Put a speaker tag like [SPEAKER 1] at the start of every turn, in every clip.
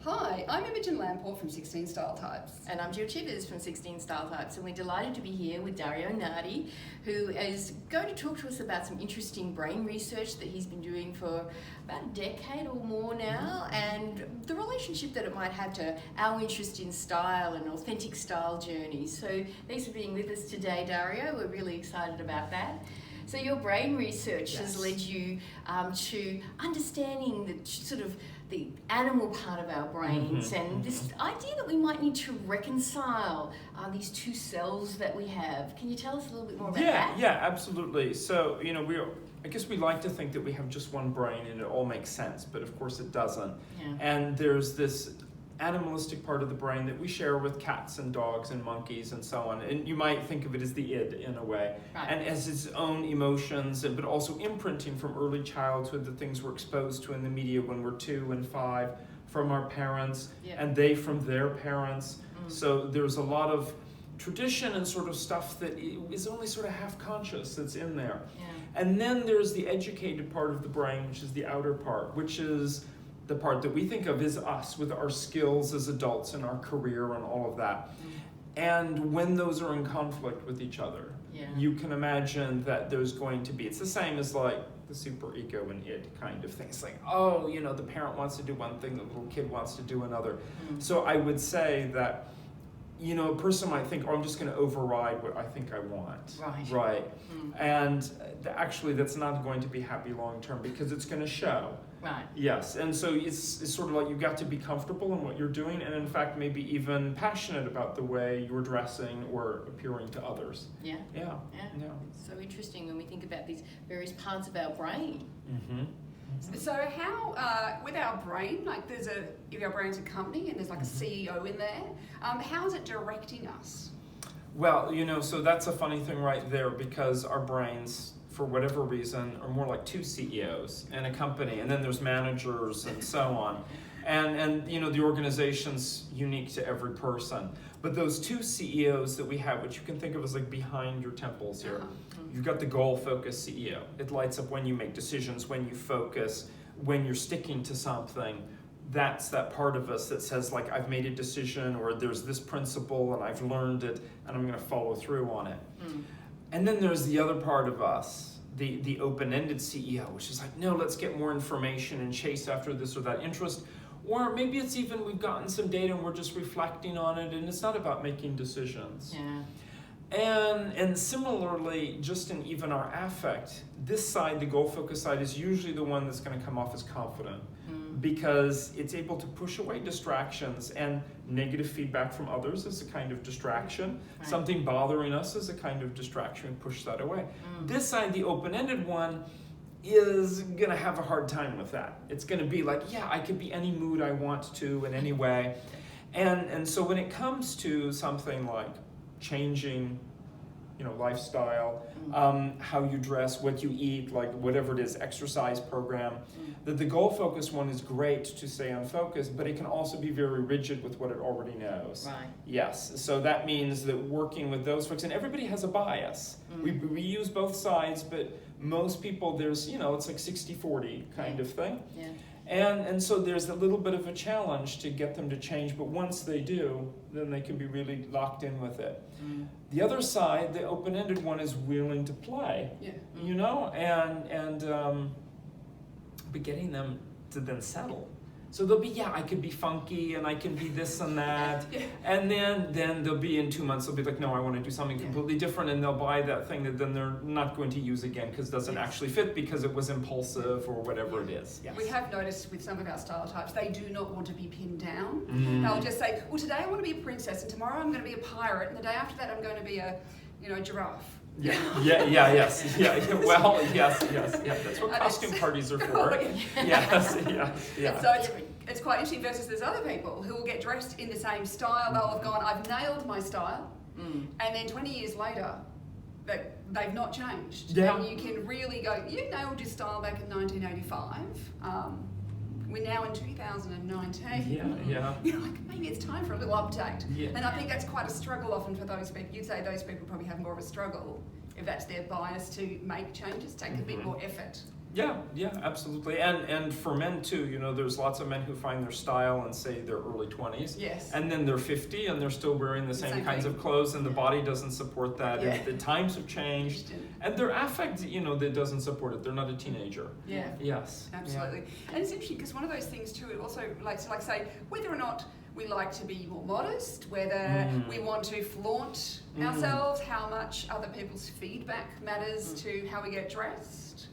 [SPEAKER 1] Hi, I'm Imogen Lamport from 16 Style Types.
[SPEAKER 2] And I'm Jill Chivers from 16 Style Types, and we're delighted to be here with Dario Nardi, who is going to talk to us about some interesting brain research that he's been doing for about a decade or more now, and the relationship that it might have to our interest in style and authentic style journeys. So thanks for being with us today, Dario. We're really excited about that. So your brain research has led you to understanding the sort of the animal part of our brains and this idea that we might need to reconcile these two selves that we have. Can you tell us a little bit more about that?
[SPEAKER 3] Yeah, absolutely. So, I guess we like to think that we have just one brain and it all makes sense, but of course it doesn't.
[SPEAKER 2] Yeah.
[SPEAKER 3] And there's this animalistic part of the brain that we share with cats and dogs and monkeys and so on. And you might think of it as the id in a way.
[SPEAKER 2] Right.
[SPEAKER 3] And as its own emotions, but also imprinting from early childhood, the things we're exposed to in the media when we're 2 and 5, from our parents, and they from their parents. So there's a lot of tradition and sort of stuff that is only sort of half conscious that's in there.
[SPEAKER 2] Yeah.
[SPEAKER 3] And then there's the educated part of the brain, which is the outer part, which is the part that we think of as us with our skills as adults and our career and all of that. And when those are in conflict with each other, you can imagine that there's going to be, it's the same as like the super ego and id kind of thing. It's like, the parent wants to do one thing, the little kid wants to do another. So I would say that, a person might think, I'm just going to override what I think I want. Right. And actually that's not going to be happy long term because it's going to show.
[SPEAKER 2] Right.
[SPEAKER 3] Yes, and so it's sort of like you've got to be comfortable in what you're doing, and in fact maybe even passionate about the way you're dressing or appearing to others.
[SPEAKER 2] Yeah. It's so interesting when we think about these various parts of our brain.
[SPEAKER 1] So how, with our brain, like if our brain's a company and there's like a CEO in there, how is it directing us?
[SPEAKER 3] Well, so that's a funny thing right there because our brains, for whatever reason, are more like 2 CEOs in a company, and then there's managers and so on. And the organization's unique to every person. But those 2 CEOs that we have, which you can think of as like behind your temples here, you've got the goal-focused CEO. It lights up when you make decisions, when you focus, when you're sticking to something. That's that part of us that says like, I've made a decision, or there's this principle and I've learned it and I'm going to follow through on it. And then there's the other part of us, the open-ended CEO, which is like, no, let's get more information and chase after this or that interest. Or maybe it's even we've gotten some data and we're just reflecting on it, and it's not about making decisions. And similarly, just in even our affect, this side, the goal-focused side, is usually the one that's going to come off as confident because it's able to push away distractions, and negative feedback from others is a kind of distraction. Something bothering us is a kind of distraction. Push that away. This side, the open-ended one, is going to have a hard time with that. It's going to be like, I could be any mood I want to in any way. And so when it comes to something like changing lifestyle, how you dress, what you eat, like whatever it is, exercise program, that the goal-focused one is great to stay unfocused, but it can also be very rigid with what it already knows. Yes, so that means that working with those folks, and everybody has a bias. We use both sides, but most people, there's, it's like 60-40 kind of thing. And so there's a little bit of a challenge to get them to change, but once they do, then they can be really locked in with it. The other side, the open-ended one, is willing to play, but getting them to then settle. So they'll be, I could be funky and I can be this and that. And then they'll be in 2 months, they'll be like, no, I want to do something completely different. And they'll buy that thing that then they're not going to use again because it doesn't actually fit because it was impulsive or whatever it is.
[SPEAKER 1] We have noticed with some of our style types, they do not want to be pinned down. They'll just say, well, today I want to be a princess, and tomorrow I'm going to be a pirate, and the day after that I'm going to be a giraffe.
[SPEAKER 3] Well, yes. That's what costume parties are for. Yes.
[SPEAKER 1] So it's quite interesting versus there's other people who will get dressed in the same style. They'll have gone, I've nailed my style, and then 20 years later, they've not changed. And you can really go, you nailed your style back in 1985. We're now in 2019. You're like, maybe it's time for a little update. And I think that's quite a struggle often for those people. You'd say those people probably have more of a struggle if that's their bias to make changes, take a bit more effort.
[SPEAKER 3] Yeah, absolutely. And for men too, you know, there's lots of men who find their style in, say, their early 20s.
[SPEAKER 1] Yes.
[SPEAKER 3] And then they're 50 and they're still wearing the same kinds of clothes, and the body doesn't support that.
[SPEAKER 1] Yeah.
[SPEAKER 3] And the times have changed. And their affect, you know, that doesn't support it. They're not a teenager.
[SPEAKER 1] Yeah.
[SPEAKER 3] Yes.
[SPEAKER 1] Absolutely.
[SPEAKER 3] Yeah.
[SPEAKER 1] And it's interesting because one of those things too, it also like say, whether or not we like to be more modest, whether we want to flaunt ourselves, how much other people's feedback matters to how we get dressed.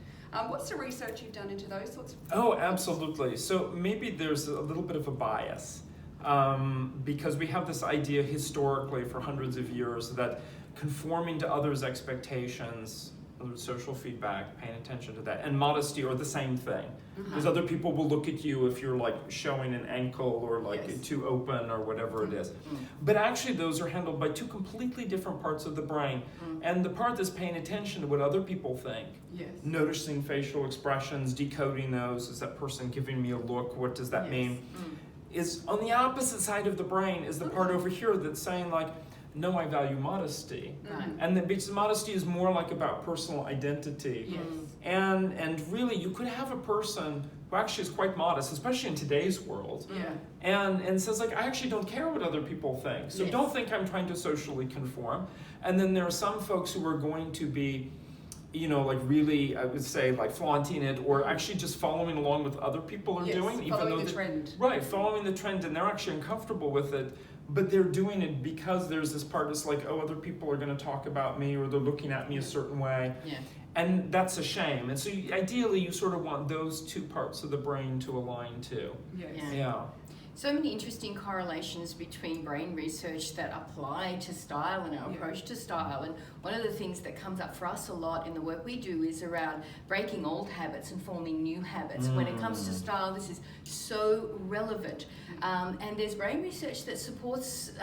[SPEAKER 1] What's the research you've done into those sorts of things?
[SPEAKER 3] Oh, absolutely. So maybe there's a little bit of a bias because we have this idea historically for hundreds of years that conforming to others' expectations, social feedback, paying attention to that, and modesty are the same thing. Because other people will look at you if you're like showing an ankle or like too open or whatever it is. But actually those are handled by two completely different parts of the brain. And the part that's paying attention to what other people think, noticing facial expressions, decoding those, is that person giving me a look, what does that mean, is on the opposite side of the brain is the part over here that's saying like, no, I value modesty. And because modesty is more like about personal identity. And really, you could have a person who actually is quite modest, especially in today's world, and says like, I actually don't care what other people think. So don't think I'm trying to socially conform. And then there are some folks who are going to be, you know, like really, I would say, like flaunting it, or actually just following along with other people are doing, even though
[SPEAKER 1] the trend.
[SPEAKER 3] Right, following the trend, and they're actually uncomfortable with it. But they're doing it because there's this part that's like, oh, other people are going to talk about me, or they're looking at me a certain way. And that's a shame. And so ideally, you sort of want those two parts of the brain to align too.
[SPEAKER 2] So many interesting correlations between brain research that apply to style and our approach to style. And one of the things that comes up for us a lot in the work we do is around breaking old habits and forming new habits. When it comes to style, this is so relevant. And there's brain research that supports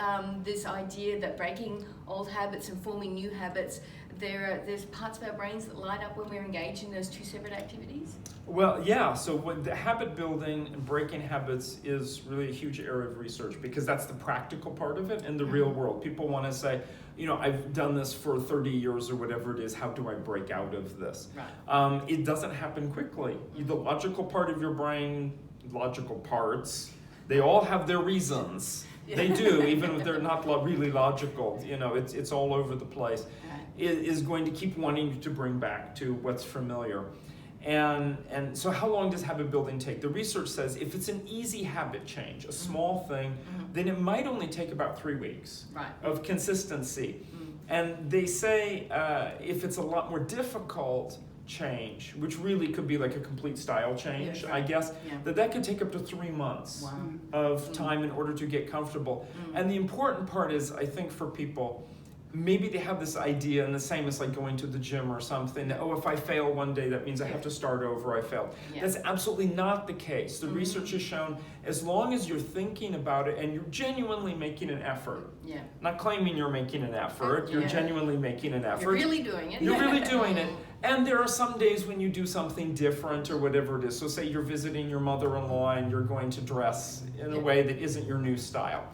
[SPEAKER 2] this idea that breaking old habits and forming new habits, there's parts of our brains that light up when we're engaged in those two separate activities?
[SPEAKER 3] Well, yeah, so what the habit building and breaking habits is really a huge area of research because that's the practical part of it in the real world. People want to say, you know, I've done this for 30 years or whatever it is, how do I break out of this? It doesn't happen quickly. The logical part of your brain, logical parts, they all have their reasons. They do, even if they're not really logical. You know, it's all over the place. Is going to keep wanting you to bring back to what's familiar. And so how long does habit building take? The research says if it's an easy habit change, a small thing, then it might only take about 3 weeks of consistency. And they say if it's a lot more difficult change, which really could be like a complete style change, I guess, that could take up to 3 months of time in order to get comfortable. And the important part is, I think for people, maybe they have this idea, and the same as like going to the gym or something, that, oh, if I fail one day, that means I have to start over, I failed. That's absolutely not the case. The research has shown as long as you're thinking about it and you're genuinely making an effort, not claiming you're making an effort, you're genuinely making an effort.
[SPEAKER 2] You're really doing it.
[SPEAKER 3] You're really doing it. And there are some days when you do something different or whatever it is. So say you're visiting your mother-in-law and you're going to dress in a way that isn't your new style.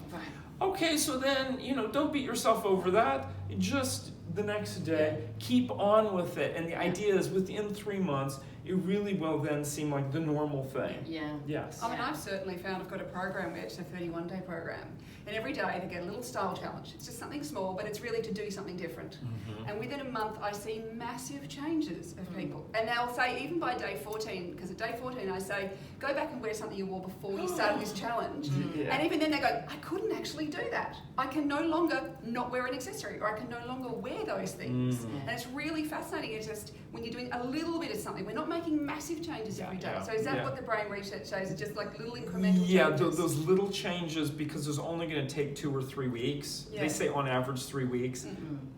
[SPEAKER 3] Okay, so then, you know, don't beat yourself over that. Just the next day, keep on with it. And the idea is within 3 months, it really will then seem like the normal thing. Yes.
[SPEAKER 1] I mean, I've certainly found I've got a program where it's a 31-day program. And every day they get a little style challenge. It's just something small, but it's really to do something different. And within a month, I see massive changes of people. And they'll say, even by day 14, because at day 14 I say, go back and wear something you wore before you started this challenge. And even then they go, I couldn't actually do that. I can no longer not wear an accessory, or I can no longer wear those things. And it's really fascinating. It's just when you're doing a little bit of something, we're not making massive changes every day. So is that what the brain research shows? It's just like little incremental changes?
[SPEAKER 3] Those little changes, because there's only going to take 2 or 3 weeks. They say on average 3 weeks.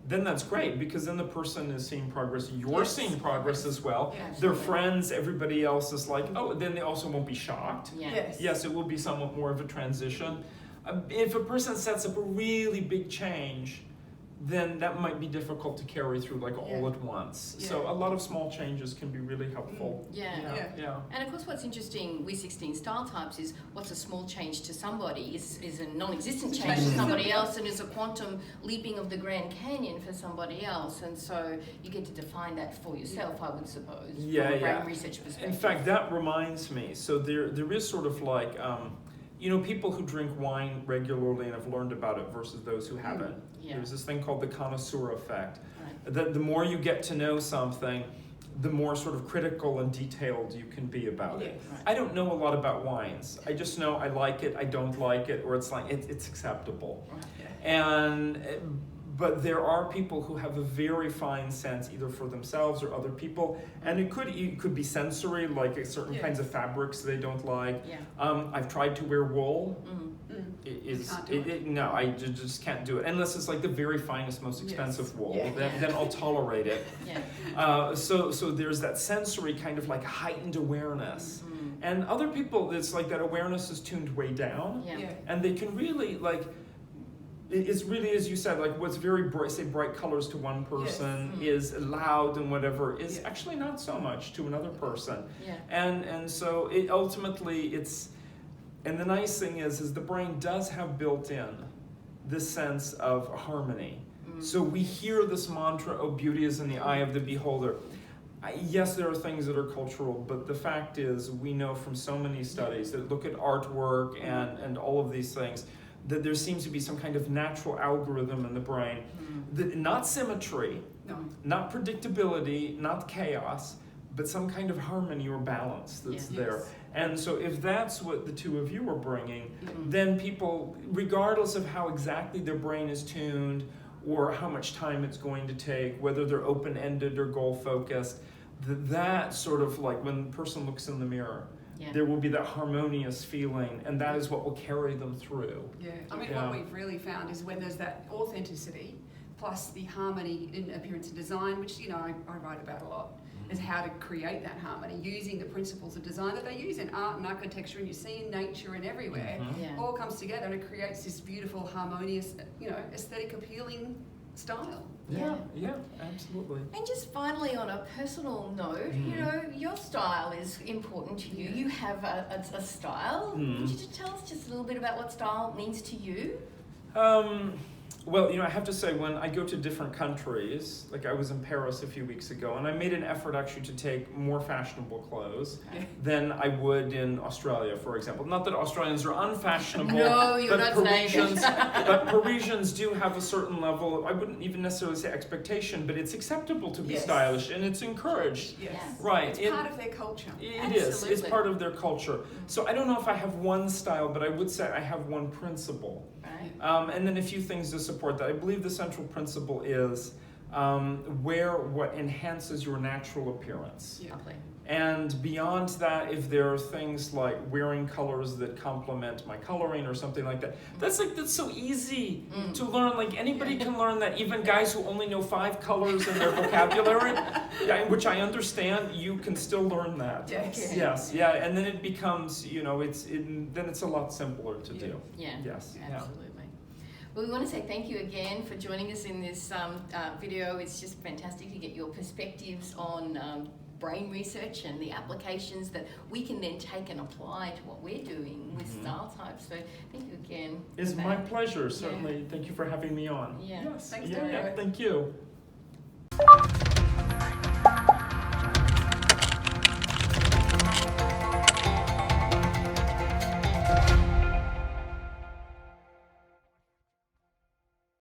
[SPEAKER 3] Then that's great, because then the person is seeing progress. You're seeing progress as well. Their friends, everybody else is like, oh, then they also won't be shocked. Yes, it will be somewhat more of a transition. If a person sets up a really big change, then that might be difficult to carry through like all at once.
[SPEAKER 1] Yeah.
[SPEAKER 3] So a lot of small changes can be really helpful.
[SPEAKER 2] Yeah. And of course what's interesting with 16 style types is what's a small change to somebody is a non-existent change to somebody else, and is a quantum leaping of the Grand Canyon for somebody else. And so you get to define that for yourself, I would suppose, from a brain research perspective.
[SPEAKER 3] In fact, that reminds me, so there is sort of like, people who drink wine regularly and have learned about it versus those who haven't.
[SPEAKER 2] Yeah.
[SPEAKER 3] There's this thing called the connoisseur effect.
[SPEAKER 2] Right.
[SPEAKER 3] That the more you get to know something, the more sort of critical and detailed you can be about it.
[SPEAKER 2] Right.
[SPEAKER 3] I don't know a lot about wines. I just know I like it, I don't like it, or it's like it's acceptable.
[SPEAKER 2] Right.
[SPEAKER 3] But there are people who have a very fine sense either for themselves or other people, and it could be sensory, like certain kinds of fabrics they don't like.
[SPEAKER 2] Yeah.
[SPEAKER 3] I've tried to wear wool.
[SPEAKER 1] No,
[SPEAKER 3] I just can't do it unless it's like the very finest, most expensive wool.
[SPEAKER 1] Yeah.
[SPEAKER 3] Then I'll tolerate it.
[SPEAKER 2] Yeah.
[SPEAKER 3] So there's that sensory kind of like heightened awareness, and other people, it's like that awareness is tuned way down, and they can really like. It's really, as you said, like what's very bright, say bright colors to one person is loud and whatever is actually not so much to another person.
[SPEAKER 2] Yeah.
[SPEAKER 3] And so it ultimately and the nice thing is the brain does have built in this sense of harmony. So we hear this mantra, oh, beauty is in the eye of the beholder. Yes, there are things that are cultural, but the fact is we know from so many studies that look at artwork and all of these things, that there seems to be some kind of natural algorithm in the brain, not symmetry, not predictability, not chaos, but some kind of harmony or balance that's there. And so if that's what the two of you are bringing, then people, regardless of how exactly their brain is tuned or how much time it's going to take, whether they're open-ended or goal-focused, that sort of like when the person looks in the mirror, there will be that harmonious feeling, and that is what will carry them through.
[SPEAKER 1] Yeah, I mean, what we've really found is when there's that authenticity, plus the harmony in appearance and design, which, I write about a lot, is how to create that harmony using the principles of design that they use in art and architecture, and you see in nature and everywhere, all comes together and it creates this beautiful, harmonious, aesthetic appealing style.
[SPEAKER 3] Yeah, absolutely.
[SPEAKER 2] And just finally, on a personal note, your style is important to you. You have a style. Could you just tell us just a little bit about what style means to you?
[SPEAKER 3] Well, I have to say, when I go to different countries, like I was in Paris a few weeks ago, and I made an effort actually to take more fashionable clothes than I would in Australia, for example. Not that Australians are unfashionable,
[SPEAKER 2] no, you're
[SPEAKER 3] but
[SPEAKER 2] not
[SPEAKER 3] but Parisians do have a certain level, I wouldn't even necessarily say expectation, but it's acceptable to be stylish, and it's encouraged.
[SPEAKER 1] Yes.
[SPEAKER 3] Right.
[SPEAKER 1] It's part of their culture.
[SPEAKER 3] It is. It's part of their culture. So I don't know if I have one style, but I would say I have one principle.
[SPEAKER 2] Right.
[SPEAKER 3] And then a few things to support that. I believe the central principle is wear what enhances your natural appearance.
[SPEAKER 2] Yeah.
[SPEAKER 3] And beyond that, if there are things like wearing colors that complement my coloring or something like that, that's so easy to learn. Like anybody can learn that. Even guys who only know 5 colors in their vocabulary, which I understand, you can still learn that. Yes. And then it becomes, then it's a lot simpler to do.
[SPEAKER 2] Yeah.
[SPEAKER 3] Yes.
[SPEAKER 2] Absolutely. Well, we want to say thank you again for joining us in this video. It's just fantastic to get your perspectives on brain research and the applications that we can then take and apply to what we're doing with style types. So thank you again.
[SPEAKER 3] It's my pleasure, certainly. Thank you for having me on.
[SPEAKER 2] Yeah.
[SPEAKER 1] Thanks, Dario.
[SPEAKER 3] Thank you.